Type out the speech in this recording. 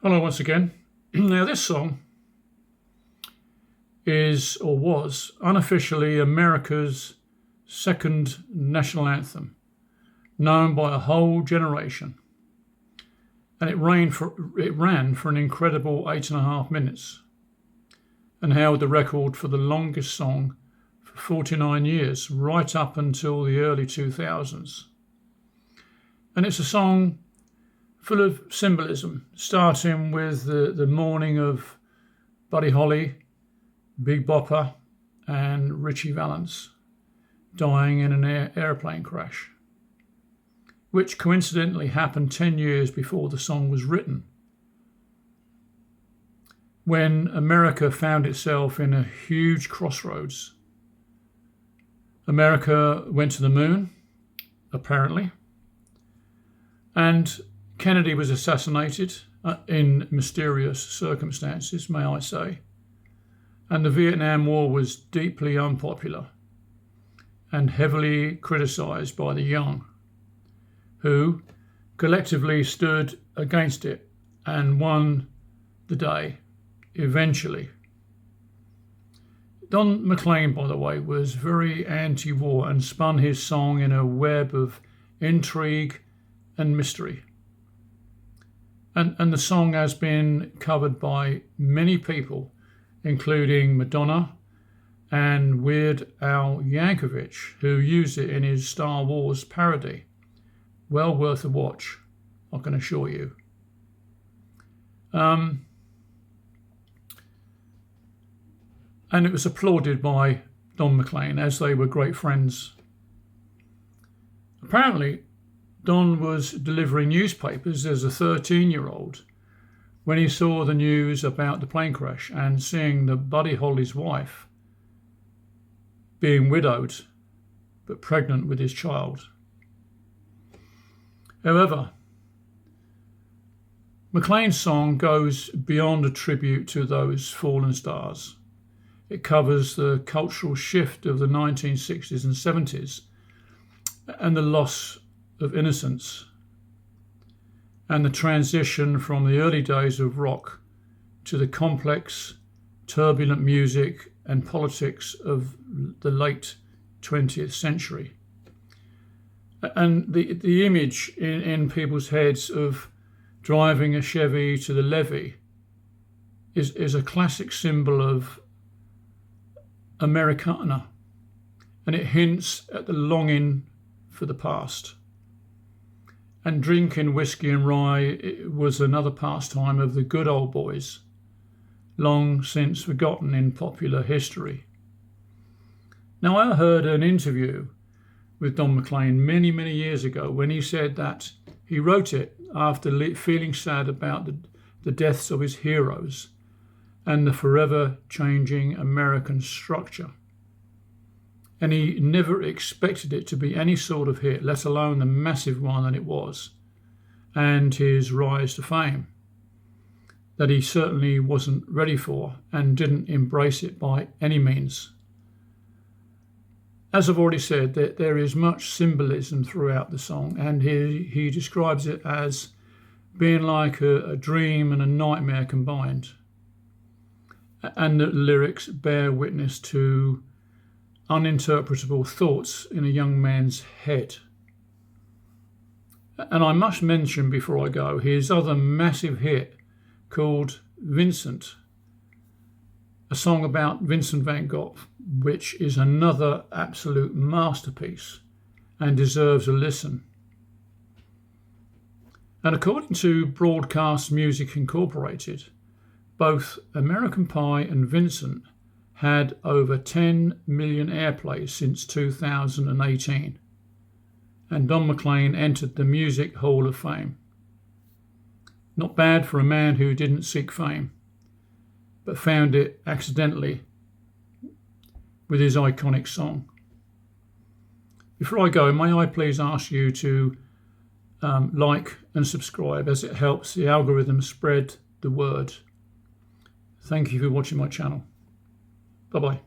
Hello once again. Now this song is or was unofficially America's second national anthem, known by a whole generation. And it ran for an incredible 8.5 minutes and held the record for the longest song for 49 years, right up until the early 2000s. And it's a song full of symbolism, starting with the mourning of Buddy Holly, Big Bopper, and Richie Valens dying in an airplane crash, which coincidentally happened 10 years before the song was written, when America found itself in a huge crossroads. America went to the moon, apparently, and Kennedy was assassinated in mysterious circumstances, may I say, and the Vietnam War was deeply unpopular and heavily criticised by the young, who collectively stood against it and won the day, eventually. Don McClain, by the way, was very anti-war and spun his song in a web of intrigue and mystery. And the song has been covered by many people, including Madonna and Weird Al Yankovic, who used it in his Star Wars parody. Well worth a watch, I can assure you. And it was applauded by Don McClain, as they were great friends. Apparently, Don was delivering newspapers as a 13-year-old when he saw the news about the plane crash and seeing that Buddy Holly's wife being widowed but pregnant with his child. However, McClain's song goes beyond a tribute to those fallen stars. It covers the cultural shift of the 1960s and 70s and the loss of innocence, and the transition from the early days of rock to the complex, turbulent music and politics of the late 20th century. And the image in people's heads of driving a Chevy to the levee is a classic symbol of Americana, and it hints at the longing for the past. And drinking whiskey and rye was another pastime of the good old boys, long since forgotten in popular history. Now, I heard an interview with Don McClain many, many years ago when he said that he wrote it after feeling sad about the deaths of his heroes and the forever changing American structure. And he never expected it to be any sort of hit, let alone the massive one that it was, and his rise to fame, that he certainly wasn't ready for and didn't embrace it by any means. As I've already said, that there is much symbolism throughout the song, and he describes it as being like a dream and a nightmare combined. And the lyrics bear witness to uninterpretable thoughts in a young man's head. And I must mention before I go his other massive hit called Vincent, a song about Vincent van Gogh, which is another absolute masterpiece and deserves a listen. And according to Broadcast Music Incorporated, both American Pie and Vincent had over 10 million airplays since 2018, and Don McClain entered the Music Hall of Fame. Not bad for a man who didn't seek fame, but found it accidentally with his iconic song. Before I go, may I please ask you to like and subscribe, as it helps the algorithm spread the word. Thank you for watching my channel. Bye-bye.